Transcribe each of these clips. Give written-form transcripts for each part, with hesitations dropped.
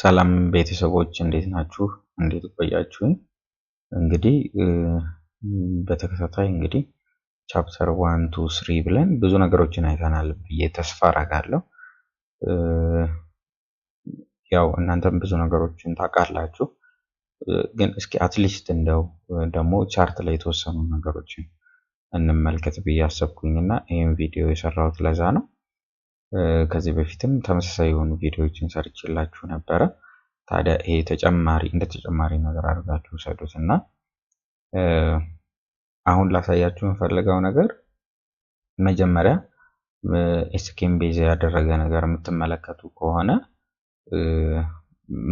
ሰላም ቤተሰቦች እንዴት ናችሁ? እንዴት ቆያችሁኝ? እንግዲህ በተከታታይ እንግዲህ ቻፕተር 1 2 3 ብለን ብዙ ነገሮችን አይተናል ብዬ ተስፋ አደርጋለሁ። ያው እናንተም ብዙ ነገሮችን ታውቃላችሁ፣ ግን እስኪ አትሊስት እንደው ደግሞ ቻርት ላይ የተወሰኑ ነገሮችን እንመልከት ብዬ አሰብኩኝና ይሄን ቪዲዮ የሰራሁት ለዛ ነው። ከዚህ በፊትም ተመሳሳይ የሆኑ ቪዲዮዎችን ሰርችላችሁ ነበረ። ታዲያ ይሄ እንደ ተጨማሪ ነገር አድርጋችሁ ሰዱትና አሁን ላሳያችሁ የምፈልገው ነገር መጀመሪያ ኤስኬም ቤዝ ያደረገ ነገር የምትመለከቱ ከሆነ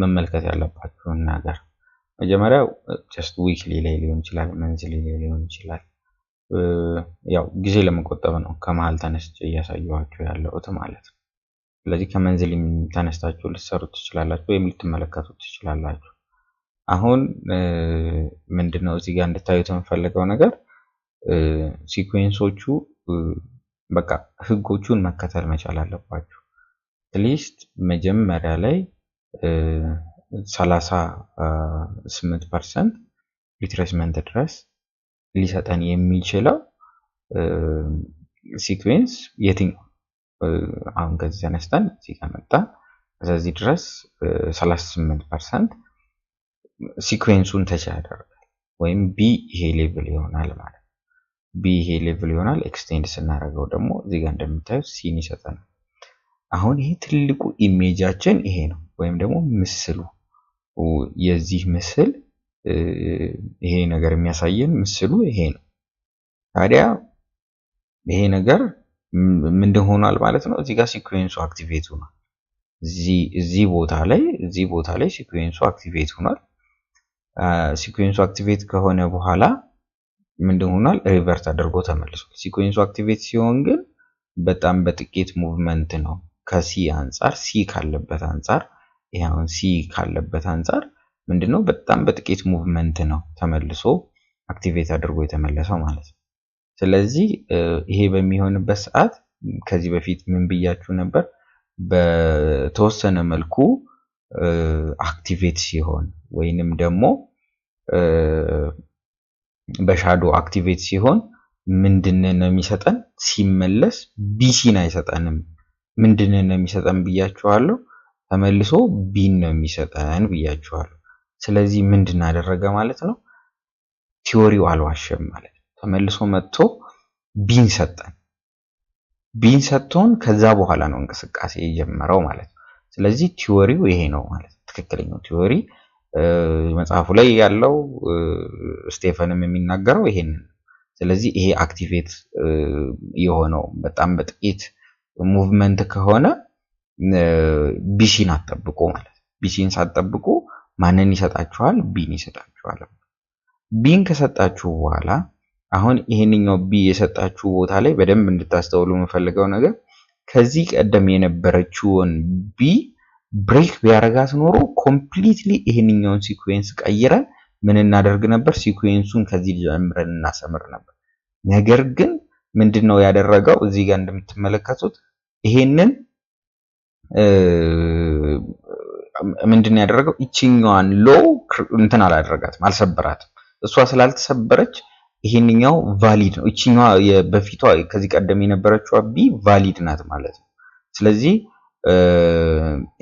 መመልከት ያለባችሁን ነገር መጀመሪያ ጀስት ዊክሊ ላይ ሊሆን ይችላል፣ መንዝሊ ላይ ሊሆን ይችላል። ያው ጊዜ ለመቆጠብ ነው ከመሃል ተነስቼ እያሳየኋችሁ ያለሁት ማለት ነው። ስለዚህ ከመንዝሊ ተነስታችሁ ልትሰሩት ትችላላችሁ ወይም ልትመለከቱት ትችላላችሁ። አሁን ምንድነው እዚህ ጋር እንድታዩት የምፈልገው ነገር ሲኩዌንሶቹ በቃ ህጎቹን መከተል መቻል አለባችሁ። አትሊስት መጀመሪያ ላይ 38% ሪትሬስመንት ድረስ ሊሰጠን የሚችለው ሲኩዌንስ የትኛው? አሁን ከዚህ ተነስተን እዚህ ጋር መጣ። ስለዚህ ድረስ 38% ሲኩዌንሱን ተች ያደርጋል ወይም ቢ ይሄ ሌቭል ይሆናል ማለት ነው። ቢ ይሄ ሌቭል ይሆናል። ኤክስቴንድ ስናደርገው ደግሞ እዚህ ጋር እንደምታዩት ሲን ይሰጠናል። አሁን ይሄ ትልቁ ኢሜጃችን ይሄ ነው፣ ወይም ደግሞ ምስሉ የዚህ ምስል ይሄ ነገር የሚያሳየን ምስሉ ይሄ ነው። ታዲያ ይሄ ነገር ምንድን ሆኗል ማለት ነው? እዚህ ጋር ሲኩዌንሱ አክቲቬት ሆኗል። እዚህ ቦታ ላይ ሲኩዌንሱ አክቲቬት ሆኗል። ሲኩዌንሱ አክቲቬት ከሆነ በኋላ ምንድን ሆኗል? ሪቨርት አድርጎ ተመልሷል። ሲኩዌንሱ አክቲቬት ሲሆን ግን በጣም በጥቂት ሙቭመንት ነው ከሲ አንፃር፣ ሲ ካለበት አንፃር፣ ይሄውን ሲ ካለበት አንፃር ምንድነው በጣም በጥቂት ሙቭመንት ነው ተመልሶ አክቲቬት አድርጎ የተመለሰው ማለት ነው። ስለዚህ ይሄ በሚሆንበት ሰዓት ከዚህ በፊት ምን ብያችሁ ነበር? በተወሰነ መልኩ አክቲቬት ሲሆን ወይንም ደግሞ በሻዶ አክቲቬት ሲሆን ምንድነው የሚሰጠን? ሲመለስ ቢሲን አይሰጠንም። ምንድነው የሚሰጠን ብያችኋለሁ? ተመልሶ ቢን ነው የሚሰጠን ብያችኋለሁ። ስለዚህ ምንድን አደረገ ማለት ነው? ቲዮሪው አልዋሸም ማለት ነው። ተመልሶ መጥቶ ቢን ሰጠን። ቢን ሰጥቶን ከዛ በኋላ ነው እንቅስቃሴ የጀመረው ማለት ነው። ስለዚህ ቲዮሪው ይሄ ነው ማለት ነው። ትክክለኛው ቲዮሪ መጽሐፉ ላይ ያለው ስቴፈንም የሚናገረው ይሄንን። ስለዚህ ይሄ አክቲቬት የሆነው በጣም በጥቂት ሙቭመንት ከሆነ ቢሲን አጠብቁ ማለት ነው። ቢሲን ሳትጠብቁ ማንን ይሰጣችኋል? ቢን ይሰጣችኋል። ቢን ከሰጣችሁ በኋላ አሁን ይሄንኛው ቢ የሰጣችሁ ቦታ ላይ በደንብ እንድታስተውሉ የምፈልገው ነገር ከዚህ ቀደም የነበረችውን ቢ ብሬክ ቢያረጋት ኖሮ ኮምፕሊትሊ ይሄንኛውን ሲኩዌንስ ቀይረን ምን እናደርግ ነበር? ሲኩዌንሱን ከዚህ ጀምረን እናሰምር ነበር። ነገር ግን ምንድነው ያደረገው? እዚህ ጋር እንደምትመለከቱት ይሄንን ምንድነው ያደረገው? እቺኛዋን ሎው እንትን አላደረጋትም፣ አልሰበራትም። እሷ ስላልተሰበረች ይሄንኛው ቫሊድ ነው። እቺኛዋ በፊቷ ከዚህ ቀደም የነበረችው ቢ ቫሊድ ናት ማለት ነው። ስለዚህ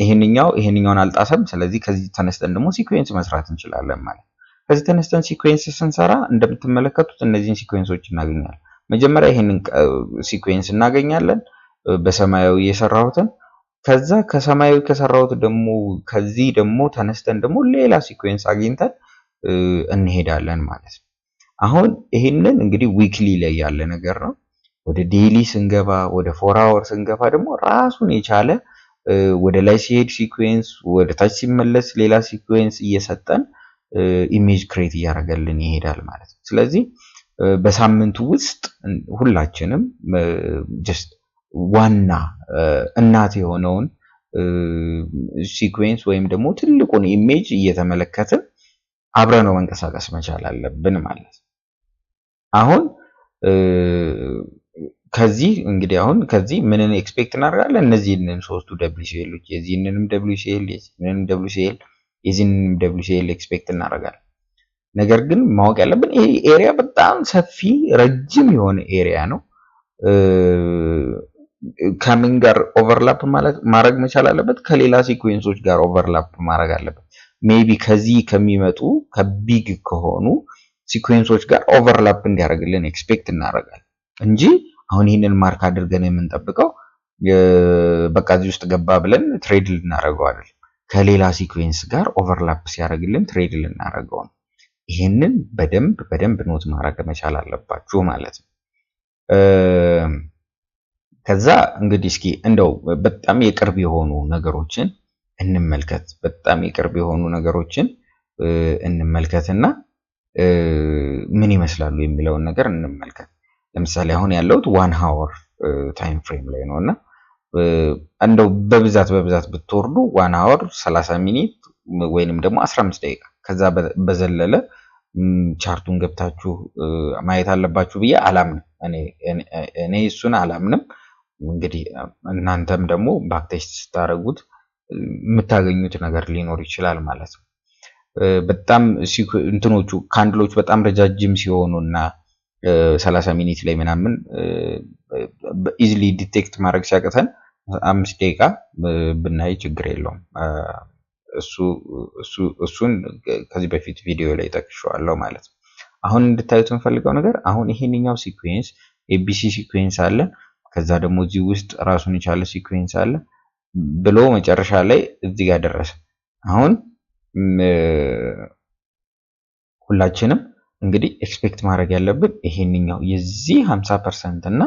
ይሄንኛውን አልጣሰም። ስለዚህ ከዚህ ተነስተን ደግሞ ሲኩዌንስ መስራት እንችላለን ማለት ነው። ከዚህ ተነስተን ሲኩዌንስ ስንሰራ እንደምትመለከቱት እነዚህን ሲኩዌንሶች እናገኛለን። መጀመሪያ ይሄንን ሲኩዌንስ እናገኛለን በሰማያዊ የሰራሁትን። ከዛ ከሰማያዊ ከሰራሁት ደግሞ ከዚህ ደግሞ ተነስተን ደግሞ ሌላ ሲኩዌንስ አግኝተን እንሄዳለን ማለት ነው። አሁን ይሄንን እንግዲህ ዊክሊ ላይ ያለ ነገር ነው። ወደ ዴይሊ ስንገባ ወደ 4 አወር ስንገባ ደግሞ ራሱን የቻለ ወደ ላይ ሲሄድ ሲኩዌንስ፣ ወደ ታች ሲመለስ ሌላ ሲኩዌንስ እየሰጠን ኢሜጅ ክሬት እያደረገልን ይሄዳል ማለት ነው። ስለዚህ በሳምንቱ ውስጥ ሁላችንም ጀስት ዋና እናት የሆነውን ሲኩዌንስ ወይም ደግሞ ትልቁን ኢሜጅ እየተመለከትን አብረን መንቀሳቀስ መቻል አለብን ማለት ነው። አሁን ከዚህ እንግዲህ አሁን ከዚህ ምንን ኤክስፔክት እናደርጋለን? እነዚህንን ሶስቱ WCLዎች የዚህንንም WCL የዚህንንም WCL የዚህንንም WCL ኤክስፔክት እናደርጋለን። ነገር ግን ማወቅ ያለብን ይሄ ኤሪያ በጣም ሰፊ ረጅም የሆነ ኤሪያ ነው። ከምን ጋር ኦቨርላፕ ማድረግ መቻል አለበት? ከሌላ ሲኩዌንሶች ጋር ኦቨርላፕ ማድረግ አለበት። ሜቢ ከዚህ ከሚመጡ ከቢግ ከሆኑ ሲኩዌንሶች ጋር ኦቨርላፕ እንዲያደርግልን ኤክስፔክት እናደርጋለን እንጂ አሁን ይህንን ማርክ አድርገን የምንጠብቀው በቃ እዚህ ውስጥ ገባ ብለን ትሬድ ልናደርገው አይደለም። ከሌላ ሲኩዌንስ ጋር ኦቨርላፕ ሲያደርግልን ትሬድ ልናደርገው ነው። ይህንን በደንብ ኖት ማድረግ መቻል አለባችሁ ማለት ነው። ከዛ እንግዲህ እስኪ እንደው በጣም የቅርብ የሆኑ ነገሮችን እንመልከት። በጣም የቅርብ የሆኑ ነገሮችን እንመልከትና ምን ይመስላሉ የሚለውን ነገር እንመልከት። ለምሳሌ አሁን ያለውት 1 hour ታይም ፍሬም ላይ ነውና እንደው በብዛት ብትወርዱ 1 hour 30 ሚኒት ወይንም ደግሞ 15 ደቂቃ ከዛ በዘለለ ቻርቱን ገብታችሁ ማየት አለባችሁ ብዬ አላምንም። እኔ እሱን አላምንም። እንግዲህ እናንተም ደግሞ ባክቴስት ስታረጉት የምታገኙት ነገር ሊኖር ይችላል ማለት ነው። በጣም እንትኖቹ ካንድሎቹ በጣም ረጃጅም ሲሆኑና 30 ሚኒት ላይ ምናምን ኢዚሊ ዲቴክት ማድረግ ሲያቅተን 5 ደቂቃ ብናይ ችግር የለውም። እሱን ከዚህ በፊት ቪዲዮ ላይ ጠቅሼዋለሁ ማለት ነው። አሁን እንድታዩት የምፈልገው ነገር አሁን ይሄንኛው ሲኩዌንስ ABC ሲኩዌንስ አለ። ከዛ ደግሞ እዚህ ውስጥ ራሱን የቻለ ሲኩዌንስ አለ ብሎ መጨረሻ ላይ እዚህ ጋር ደረሰ። አሁን ሁላችንም እንግዲህ ኤክስፔክት ማድረግ ያለብን ይሄንኛው የዚህ 50% እና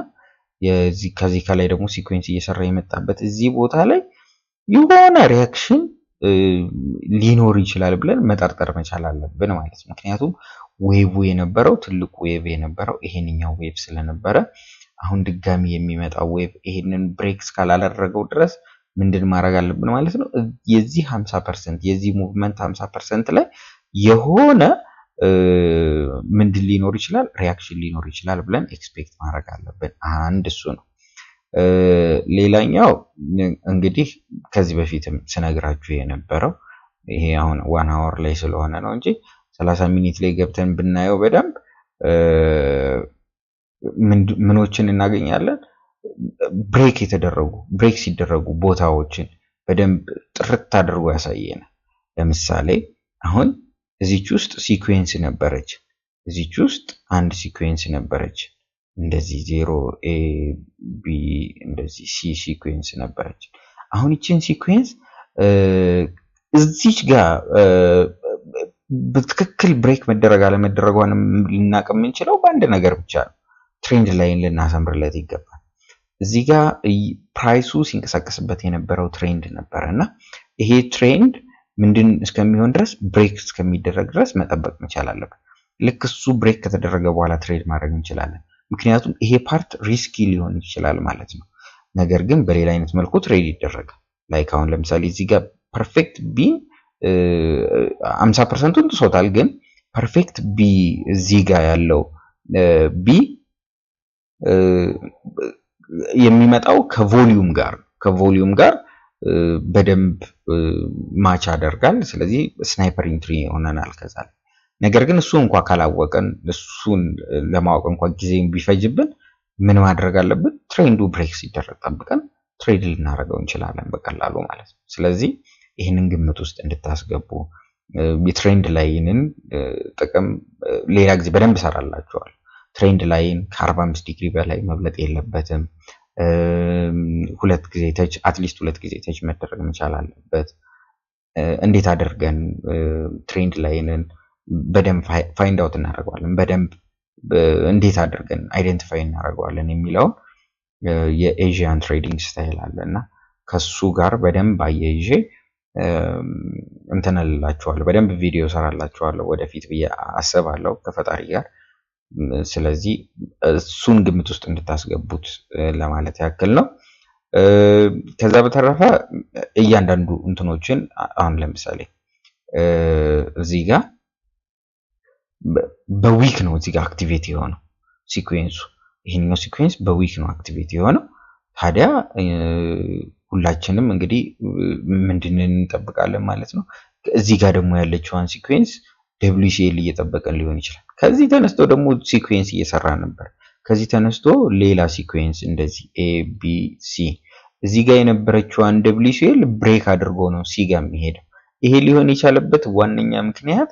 የዚህ ከዚህ ከላይ ደግሞ ሲኩዌንስ እየሰራ የመጣበት እዚህ ቦታ ላይ የሆነ ሪአክሽን ሊኖር ይችላል ብለን መጠርጠር መቻል አለብን ማለት ነው። ምክንያቱም ዌቭ የነበረው ትልቁ ዌቭ የነበረው ይሄንኛው ዌቭ ስለነበረ አሁን ድጋሚ የሚመጣው ዌቭ ይሄንን ብሬክስ ካላደረገው ድረስ ምንድን ማድረግ አለብን ማለት ነው። የዚህ 50% የዚህ ሙቭመንት 50% ላይ የሆነ ምንድን ሊኖር ይችላል? ሪአክሽን ሊኖር ይችላል ብለን ኤክስፔክት ማድረግ አለብን። አንድ እሱ ነው። ሌላኛው እንግዲህ ከዚህ በፊትም ስነግራችሁ የነበረው ይሄ አሁን 1 hour ላይ ስለሆነ ነው እንጂ 30 ሚኒት ላይ ገብተን ብናየው በደንብ ምኖችን እናገኛለን። ብሬክ ሲደረጉ ቦታዎችን በደንብ ጥርት አድርጎ ያሳየናል። ለምሳሌ አሁን እዚች ውስጥ ሲኩዌንስ ነበረች። እዚች ውስጥ አንድ ሲኩዌንስ ነበረች። እንደዚህ 0 A B እንደዚህ C ሲኩዌንስ ነበረች። አሁን እቺን ሲኩዌንስ እዚች ጋር በትክክል ብሬክ መደረግ አለመደረጓን ልናቅ የምንችለው በአንድ ነገር ብቻ ነው። ትሬንድ ላይን ልናሰምርለት ይገባል። እዚህ ጋር ፕራይሱ ሲንቀሳቀስበት የነበረው ትሬንድ ነበርና ይሄ ትሬንድ ምንድን እስከሚሆን ድረስ ብሬክ እስከሚደረግ ድረስ መጠበቅ መቻል አለበት። ልክ እሱ ብሬክ ከተደረገ በኋላ ትሬድ ማድረግ እንችላለን። ምክንያቱም ይሄ ፓርት ሪስኪ ሊሆን ይችላል ማለት ነው። ነገር ግን በሌላ አይነት መልኩ ትሬድ ይደረጋል። ላይክ አሁን ለምሳሌ እዚህ ጋር ፐርፌክት ቢ 50%ን ጥሶታል። ግን ፐርፌክት ቢ እዚህ ጋር ያለው ቢ የሚመጣው ከቮሊዩም ጋር በደንብ ማች ያደርጋል። ስለዚህ ስናይፐር ኢንትሪ ሆነናል ከዛ። ነገር ግን እሱ እንኳን ካላወቀን እሱን ለማወቅ እንኳን ጊዜ ቢፈጅብን ምን ማድረግ አለብን? ትሬንዱ ብሬክ ሲደረግ ጠብቀን ትሬድ ልናደርገው እንችላለን በቀላሉ ማለት ነው። ስለዚህ ይህንን ግምት ውስጥ እንድታስገቡ የትሬንድ ላይንን ጥቅም ሌላ ጊዜ በደንብ ሰራላችኋል። ትሬንድ ላይን ከ45 ዲግሪ በላይ መብለጥ የለበትም። አትሊስት ሁለት ጊዜ ተች መደረግ መቻል አለበት። እንዴት አድርገን ትሬንድ ላይንን በደንብ ፋይንድ አውት እናደርገዋለን፣ በደንብ እንዴት አድርገን አይደንቲፋይ እናደርገዋለን የሚለውን የኤዥያን ትሬዲንግ ስታይል አለና ከሱ ጋር በደንብ አያይዤ እንተነልላችኋለሁ። በደንብ ቪዲዮ ሰራላችኋለሁ ወደፊት ብዬ አስባለሁ ከፈጣሪ ጋር። ስለዚህ እሱን ግምት ውስጥ እንድታስገቡት ለማለት ያክል ነው። ከዛ በተረፈ እያንዳንዱ እንትኖችን አሁን ለምሳሌ እዚህ ጋር በዊክ ነው እዚህ ጋር አክቲቬት የሆነው ሲኩዌንሱ። ይሄኛው ሲኩዌንስ በዊክ ነው አክቲቬት የሆነው። ታዲያ ሁላችንም እንግዲህ ምንድነው እንጠብቃለን ማለት ነው። እዚህ ጋር ደግሞ ያለችዋን ሲኩዌንስ WCL እየጠበቀን ሊሆን ይችላል። ከዚህ ተነስቶ ደግሞ ሲኩዌንስ እየሰራ ነበር። ከዚህ ተነስቶ ሌላ ሲኩዌንስ እንደዚህ ABC እዚህ ጋር የነበረችዋን WCL ብሬክ አድርጎ ነው ሲ ጋር የሚሄደው። ይሄ ሊሆን የቻለበት ዋነኛ ምክንያት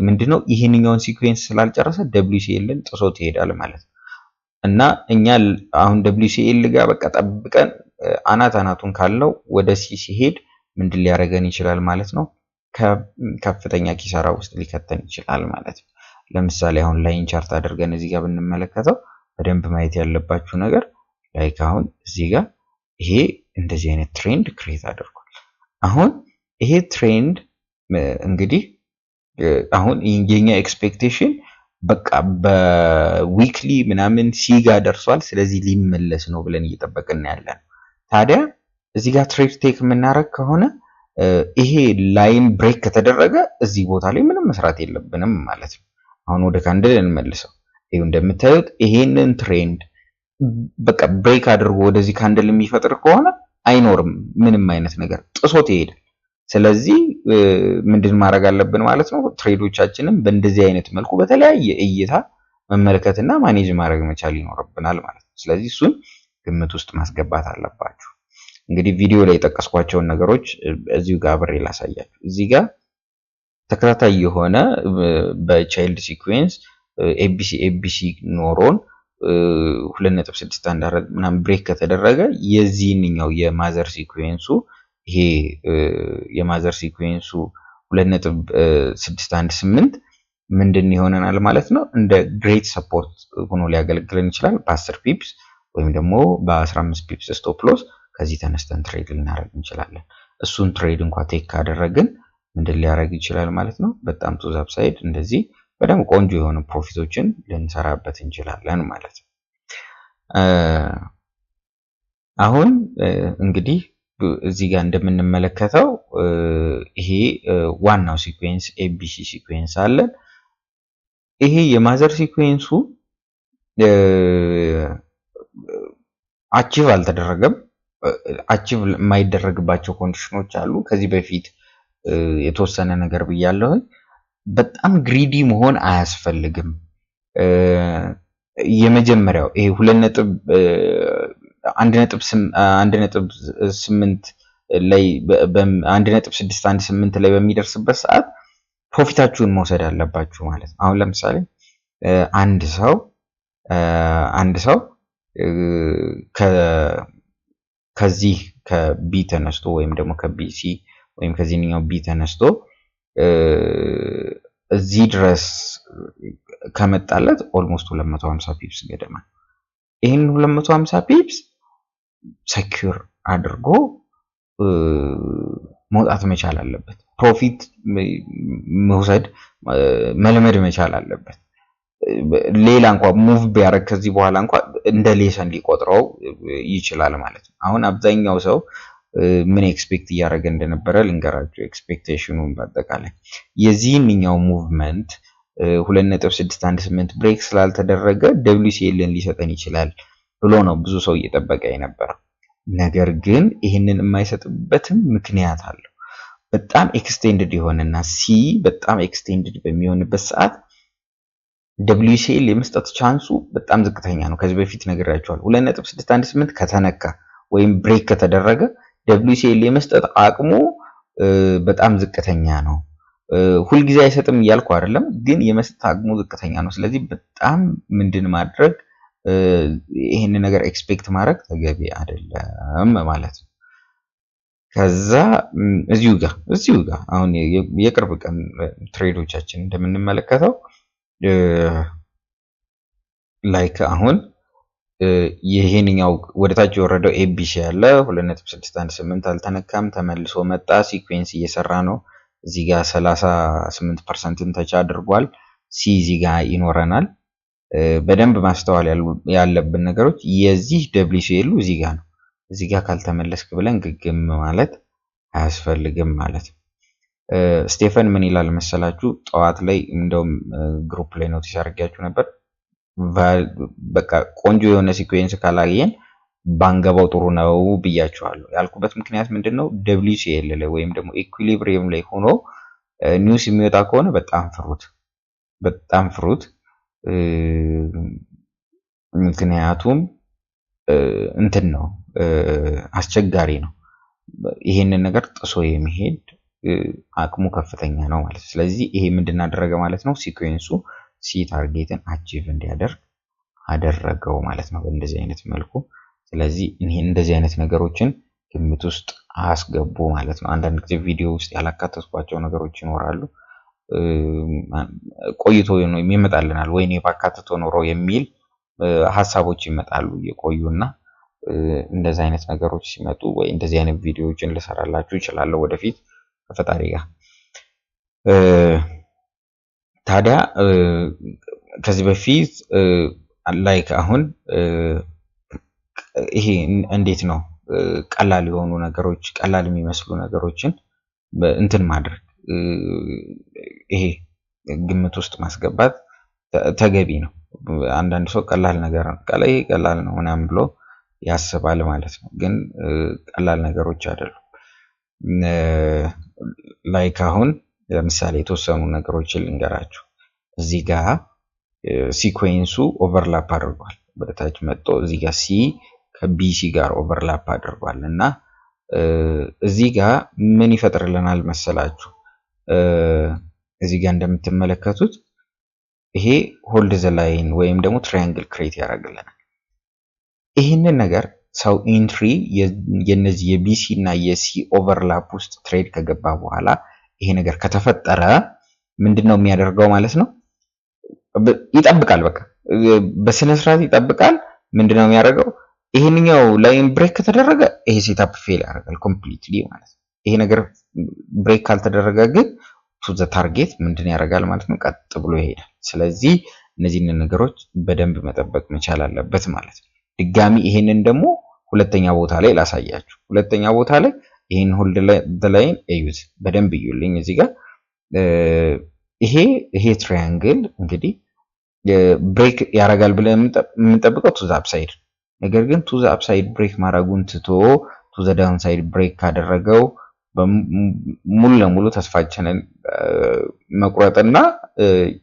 ምንድነው? ይሄንኛውን ሲኩዌንስ ስላልጨረሰ WCLን ጥሶት ይሄዳል ማለት ነው። እና እኛ አሁን WCL ጋር በቃ ጠብቀን አናቱን ካለው ወደ ሲ ሲሄድ ምንድን ሊያደርገን ይችላል ማለት ነው? ከፍተኛ ኪሳራ ውስጥ ሊከተን ይችላል ማለት ነው። ለምሳሌ አሁን ላይን ቻርት አድርገን እዚህ ጋር ብንመለከተው በደንብ ማየት ያለባችሁ ነገር ላይክ አሁን እዚህ ጋር ይሄ እንደዚህ አይነት ትሬንድ ክሬት አድርጓል። አሁን ይሄ ትሬንድ እንግዲህ አሁን የኛ ኤክስፔክቴሽን በቃ በዊክሊ ምናምን ሲጋ ደርሷል፣ ስለዚህ ሊመለስ ነው ብለን እየጠበቅን ያለን። ታዲያ እዚህ ጋር ትሬድ ቴክ የምናደርግ ከሆነ ይሄ ላይን ብሬክ ከተደረገ እዚህ ቦታ ላይ ምንም መስራት የለብንም ማለት ነው። አሁን ወደ ካንድል እንመልሰው። ይሄው እንደምታዩት ይሄንን ትሬንድ በቃ ብሬክ አድርጎ ወደዚህ ካንድል የሚፈጥር ከሆነ አይኖርም ምንም አይነት ነገር ጥሶት ይሄዳል። ስለዚህ ምንድን ማድረግ አለብን ማለት ነው? ትሬዶቻችንን በእንደዚህ አይነት መልኩ በተለያየ እይታ መመልከትና ማኔጅ ማድረግ መቻል ይኖርብናል ማለት ነው። ስለዚህ እሱን ግምት ውስጥ ማስገባት አለባችሁ። እንግዲህ ቪዲዮ ላይ የጠቀስኳቸውን ነገሮች እዚሁ ጋር አብሬ ላሳያችሁ። እዚህ ጋር ተከታታይ የሆነ በቻይልድ ሲኩዌንስ ኤቢሲ ኖሮን 2.614 ምናምን ብሬክ ከተደረገ የዚህኛው የማዘር ሲኩዌንሱ ይሄ የማዘር ሲኩዌንሱ 2.618 ምንድን ይሆነናል ማለት ነው? እንደ ግሬት ሰፖርት ሆኖ ሊያገለግለን ይችላል በ10 ፒፕስ ወይም ደግሞ በ15 ፒፕስ ስቶፕ ሎስ ከዚህ ተነስተን ትሬድ ልናደርግ እንችላለን። እሱን ትሬድ እንኳን ቴክ ካደረግን ምንድን ሊያደርግ ይችላል ማለት ነው? በጣም ቱ ዘ አፕሳይድ እንደዚህ በደንብ ቆንጆ የሆኑ ፕሮፊቶችን ልንሰራበት እንችላለን ማለት ነው። አሁን እንግዲህ እዚህ ጋር እንደምንመለከተው ይሄ ዋናው ሲኩዌንስ ኤቢሲ ሲኩዌንስ አለ። ይሄ የማዘር ሲኩዌንሱ አቺቭ አልተደረገም። አቺቭ የማይደረግባቸው ኮንዲሽኖች አሉ። ከዚህ በፊት የተወሰነ ነገር ብያለሁ። በጣም ግሪዲ መሆን አያስፈልግም። የመጀመሪያው ይሄ 1.8 ላይ በ1.618 ላይ በሚደርስበት ሰዓት ፕሮፊታችሁን መውሰድ አለባችሁ ማለት ነው። አሁን ለምሳሌ አንድ ሰው ከዚህ ከቢ ተነስቶ ወይም ደግሞ ከቢሲ ወይም ከዚህኛው ቢ ተነስቶ እዚህ ድረስ ከመጣለት ኦልሞስት 250 ፒፕስ ገደማ ይሄን 250 ፒፕስ ሴኩር አድርጎ መውጣት መቻል አለበት። ፕሮፊት መውሰድ መልመድ መቻል አለበት። ሌላ እንኳን ሙቭ ቢያደርግ ከዚህ በኋላ እንኳን እንደ ሌሰን ሊቆጥረው ይችላል ማለት ነው። አሁን አብዛኛው ሰው ምን ኤክስፔክት እያደረገ እንደነበረ ልንገራችሁ። ኤክስፔክቴሽኑን በአጠቃላይ የዚህኛው ሙቭመንት 2.618 ብሬክ ስላልተደረገ WCLን ሊሰጠን ይችላል ብሎ ነው ብዙ ሰው እየጠበቀ የነበረው። ነገር ግን ይህንን የማይሰጥበትም ምክንያት አለው። በጣም ኤክስቴንድድ የሆነና ሲ በጣም ኤክስቴንድድ በሚሆንበት ሰዓት WCL የመስጠት ቻንሱ በጣም ዝቅተኛ ነው። ከዚህ በፊት ነግራችኋለሁ። 2.618 ከተነካ ወይም ብሬክ ከተደረገ WCL የመስጠት አቅሙ በጣም ዝቅተኛ ነው። ሁልጊዜ አይሰጥም እያልኩ አይደለም፣ ግን የመስጠት አቅሙ ዝቅተኛ ነው። ስለዚህ በጣም ምንድን ማድረግ ይሄን ነገር ኤክስፔክት ማድረግ ተገቢ አይደለም ማለት ነው። ከዛ እዚሁ ጋር አሁን የቅርብ ቀን ትሬዶቻችን እንደምንመለከተው ላይክ አሁን ይሄንኛው ወደታች የወረደው ኤቢሲ ያለ 2.618 አልተነካም፣ ተመልሶ መጣ። ሲኩዌንስ እየሰራ ነው። እዚህ ጋር 38%ን ተች አድርጓል። ሲ እዚህ ጋር ይኖረናል። በደንብ ማስተዋል ያለብን ነገሮች የዚህ WCL እዚህ ጋር ነው። እዚህ ጋር ካልተመለስክ ብለን ግግም ማለት አያስፈልግም ማለት ነው። ስቴፈን ምን ይላል መሰላችሁ? ጠዋት ላይ እንደውም ግሩፕ ላይ ኖቲስ አድርጋችሁ ነበር። በቃ ቆንጆ የሆነ ሲኩዌንስ ካላየን ባንገባው ጥሩ ነው ብያችኋለሁ። ያልኩበት ምክንያት ምንድነው WCL ላይ ወይም ደግሞ ኢኩሊብሪየም ላይ ሆኖ ኒውስ የሚወጣ ከሆነ በጣም ፍሩት ምክንያቱም እንትን ነው አስቸጋሪ ነው። ይሄንን ነገር ጥሶ የሚሄድ አቅሙ ከፍተኛ ነው ማለት ነው። ስለዚህ ይሄ ምንድን አደረገ ማለት ነው ሲኩዌንሱ ሲ ታርጌትን አቺቭ እንዲያደርግ አደረገው ማለት ነው በእንደዚህ አይነት መልኩ። ስለዚህ እንደዚህ አይነት ነገሮችን ግምት ውስጥ አስገቡ ማለት ነው። አንዳንድ ጊዜ ቪዲዮ ውስጥ ያላካተትኳቸው ነገሮች ይኖራሉ ቆይቶ ነው የሚመጣልናል ወይኔ ባካተቶ ኖሮ የሚል ሐሳቦች ይመጣሉ የቆዩና እንደዚህ አይነት ነገሮች ሲመጡ ወይ እንደዚህ አይነት ቪዲዮዎችን ልሰራላችሁ ይችላል ወደፊት ከፈጣሪ ጋር። ታዲያ ከዚህ በፊት ላይክ አሁን ይሄ እንዴት ነው ቀላል የሆኑ ነገሮች ቀላል የሚመስሉ ነገሮችን እንትን ማድረግ ይሄ ግምት ውስጥ ማስገባት ተገቢ ነው። አንዳንድ ሰው ቀላል ነገር ቀላል ነው ምናምን ብሎ ያስባል ማለት ነው። ግን ቀላል ነገሮች አይደሉም። ላይክ አሁን ለምሳሌ የተወሰኑ ነገሮችን ልንገራችሁ። እዚህ ጋር ሲኩዌንሱ ኦቨርላፕ አድርጓል። ወደታች መጥቶ እዚህ ጋር ሲ ከቢሲ ጋር ኦቨርላፕ አድርጓል እና እዚህ ጋር ምን ይፈጥርልናል መሰላችሁ? እዚህ ጋር እንደምትመለከቱት ይሄ ሆልድ ዘ ላይን ወይም ደግሞ ትራያንግል ክሬት ያደርግልናል። ይሄንን ነገር ሰው ኢንትሪ የነዚህ የቢሲ እና የሲ ኦቨርላፕ ውስጥ ትሬድ ከገባ በኋላ ይሄ ነገር ከተፈጠረ ምንድነው የሚያደርገው ማለት ነው? ይጠብቃል። በቃ በስነ ስርዓት ይጠብቃል። ምንድነው የሚያደርገው? ይሄንኛው ላይን ብሬክ ከተደረገ ይሄ ሴትአፕ ፌል ያደርጋል ኮምፕሊትሊ ማለት ነው። ይሄ ነገር ብሬክ ካልተደረገ ግን ቱ ዘ ታርጌት ምንድነው ያደርጋል ማለት ነው? ቀጥ ብሎ ይሄዳል። ስለዚህ እነዚህን ነገሮች በደንብ መጠበቅ መቻል አለበት ማለት ነው። ድጋሚ ይሄንን ደግሞ ሁለተኛ ቦታ ላይ ላሳያችሁ። ሁለተኛ ቦታ ላይ ይሄን ሆልድ ላይን እዩት፣ በደንብ እዩልኝ። እዚህ ጋር ይሄ ትራያንግል እንግዲህ ብሬክ ያደርጋል ብለን የምንጠብቀው ቱ ዘ አፕሳይድ፣ ነገር ግን ቱ ዘ አፕሳይድ ብሬክ ማድረጉን ትቶ ቱ ዘ ዳውንሳይድ ብሬክ ካደረገው ሙሉ ለሙሉ ተስፋችንን መቁረጥና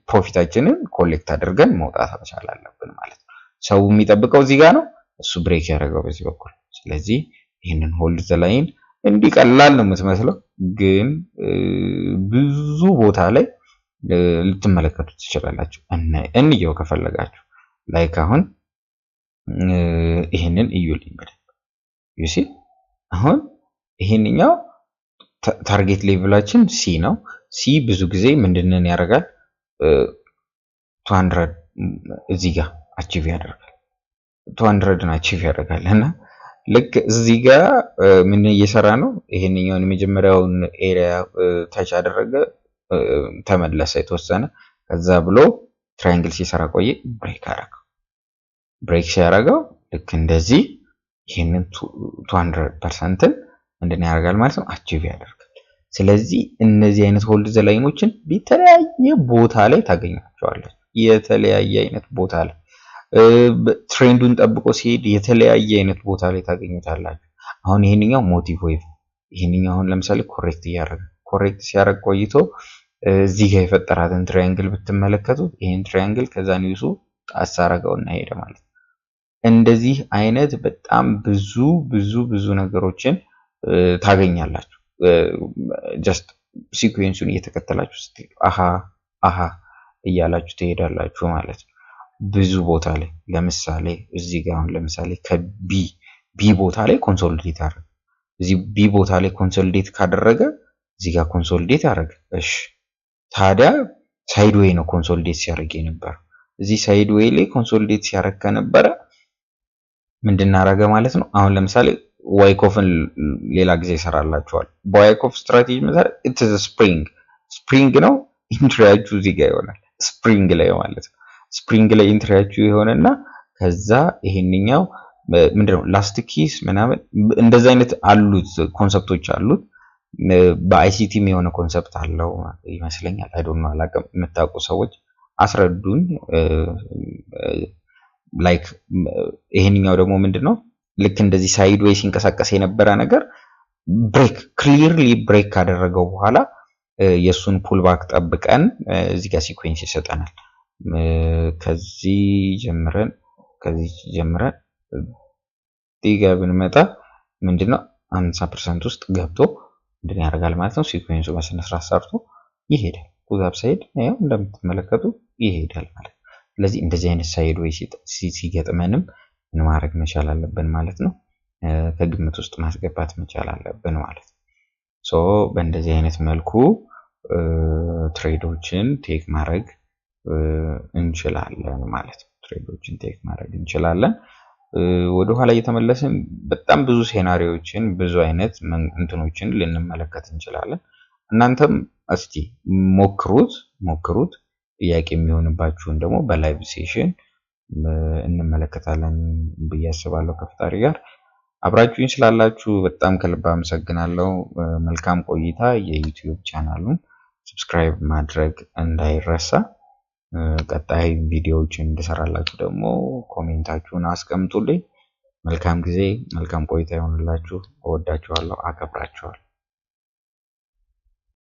ፕሮፊታችንን ኮሌክት አድርገን መውጣት መቻል አለብን ማለት ነው። ሰው የሚጠብቀው እዚህ ጋር ነው፣ እሱ ብሬክ ያደረገው በዚህ በኩል። ስለዚህ ይሄንን ሆልድ ዘ ላይን እንዲቀላል ነው የምትመስለው፣ ግን ብዙ ቦታ ላይ ልትመለከቱት ትችላላችሁ። እንየው ከፈለጋችሁ። ላይክ አሁን ይሄንን እዩልኝ በደንብ ዩሲ። አሁን ይሄንኛው ታርጌት ሌቭላችን ሲ ነው። ሲ ብዙ ጊዜ ምንድነው ያደርጋል? 200 እዚህ ጋር አቺቭ ያደርጋል። 200 አቺቭ ያደርጋል እና ልክ እዚህ ጋር ምን እየሰራ ነው? ይሄንኛውን የመጀመሪያውን ኤሪያ ታች አደረገ፣ ተመለሰ የተወሰነ፣ ከዛ ብሎ ትራያንግል ሲሰራ ቆየ፣ ብሬክ አደረገው። ብሬክ ሲያደርገው ልክ እንደዚህ ይሄንን 200% ምንድን ያደርጋል ማለት ነው? አቺቭ ያደርጋል። ስለዚህ እነዚህ አይነት ሆልድ ዘ ላይኖችን በተለያየ ቦታ ላይ ታገኛቸዋለች። የተለያየ አይነት ቦታ ላይ ትሬንዱን ጠብቆ ሲሄድ የተለያየ አይነት ቦታ ላይ ታገኙታላችሁ። አሁን ይሄንኛው ሞቲቭ ዌቭ፣ ይሄንኛው አሁን ለምሳሌ ኮሬክት ሲያደርግ ቆይቶ እዚህ ጋር የፈጠራትን ትራያንግል ብትመለከቱት ይሄን ትራያንግል ከዛ ኒውሱ ጣስ አደረገውና ሄደ ማለት ነው። እንደዚህ አይነት በጣም ብዙ ነገሮችን ታገኛላችሁ። ጀስት ሲኩዌንሱን እየተከተላችሁ ስትሄዱ አሃ እያላችሁ ትሄዳላችሁ ማለት ነው። ብዙ ቦታ ላይ ለምሳሌ እዚህ ጋር አሁን ለምሳሌ ከቢ ቦታ ላይ ኮንሶሊዴት አደረገ። እዚህ ቢ ቦታ ላይ ኮንሶሊዴት ካደረገ እዚህ ጋር ኮንሶሊዴት አደረገ። እሺ ታዲያ ሳይድዌይ ነው ኮንሶሊዴት ሲያደርግ የነበረው። እዚህ ሳይድዌይ ላይ ኮንሶሊዴት ሲያደርግ ከነበረ ምንድን አደረገ ማለት ነው? አሁን ለምሳሌ ዋይኮፍን ሌላ ጊዜ ይሰራላችኋል። በዋይኮፍ ስትራቴጂ መሰረት ኢትስ ስፕሪንግ ነው። ኢንትሪያችሁ እዚህ ጋር ይሆናል፣ ስፕሪንግ ላይ ማለት ነው። ስፕሪንግ ላይ ኢንትሪያችሁ ይሆንና ከዛ ይሄንኛው ምንድነው ላስት ኪስ ምናምን እንደዛ አይነት አሉት ኮንሰፕቶች አሉት። በአይሲቲም የሆነ ኮንሰፕት አለው ይመስለኛል። አይ ዶንት ኖ አላውቅም። የምታውቁ ሰዎች አስረዱኝ ላይክ ይሄንኛው ደግሞ ምንድነው ልክ እንደዚህ ሳይድዌይ ሲንቀሳቀስ የነበረ ነገር ክሊርሊ ብሬክ ካደረገው በኋላ የሱን ፑል ባክ ጠብቀን እዚህ ጋር ሲኩዌንስ ይሰጠናል ከዚህ ጀምረን ዲጋ ብንመጣ ምንድነው 50% ውስጥ ገብቶ እንደዚህ ያደርጋል ማለት ነው ሲኩዌንሱ በስነ ስርዓት ሰርቶ ይሄዳል ኩዛብ ሳይድ ያው እንደምትመለከቱ ይሄዳል ማለት ነው ስለዚህ እንደዚህ አይነት ሳይድዌይ ሲገጥመንም ምን ማድረግ መቻል አለብን ማለት ነው ከግምት ውስጥ ማስገባት መቻል አለብን ማለት ነው ሶ በእንደዚህ አይነት መልኩ ትሬዶችን ቴክ ማድረግ እንችላለን ማለት ነው ትሬዶችን ቴክ ማድረግ እንችላለን ወደ ኋላ እየተመለስን በጣም ብዙ ሴናሪዮችን ብዙ አይነት እንትኖችን ልንመለከት እንችላለን እናንተም እስቲ ሞክሩት ጥያቄ የሚሆንባችሁን ደግሞ በላይቭ ሴሽን እንመለከታለን በያስባለው ከፍታሪ ጋር አብራችሁኝ ስላላችሁ በጣም ከልብ አመሰግናለሁ መልካም ቆይታ የዩቲዩብ ቻናሉን ሰብስክራይብ ማድረግ እንዳይረሳ ቀጣይ ቪዲዮዎችን እንድሰራላችሁ ደግሞ ኮሜንታችሁን አስቀምጡልኝ መልካም ጊዜ መልካም ቆይታ ይሁንላችሁ እወዳችኋለሁ አከብራችኋለሁ